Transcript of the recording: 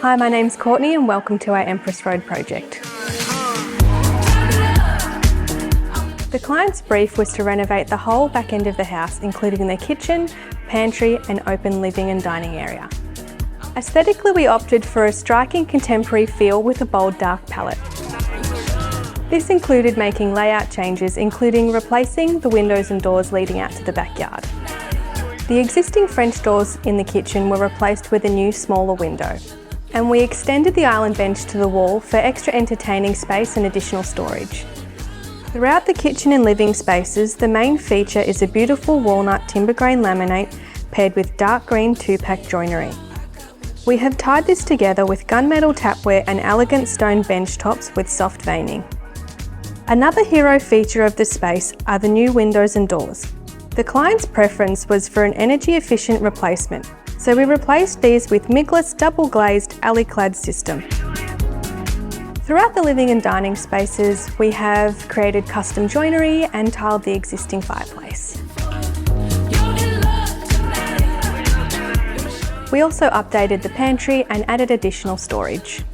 Hi, my name's Courtney and welcome to our Empress Road project. The client's brief was to renovate the whole back end of the house, including the kitchen, pantry and open living and dining area. Aesthetically, we opted for a striking contemporary feel with a bold dark palette. This included making layout changes, including replacing the windows and doors leading out to the backyard. The existing French doors in the kitchen were replaced with a new smaller window. And we extended the island bench to the wall for extra entertaining space and additional storage. Throughout the kitchen and living spaces, the main feature is a beautiful walnut timber grain laminate paired with dark green 2-pack joinery. We have tied this together with gunmetal tapware and elegant stone bench tops with soft veining. Another hero feature of the space are the new windows and doors. The client's preference was for an energy-efficient replacement, so we replaced these with Migless double-glazed alley-clad system. Throughout the living and dining spaces, we have created custom joinery and tiled the existing fireplace. We also updated the pantry and added additional storage.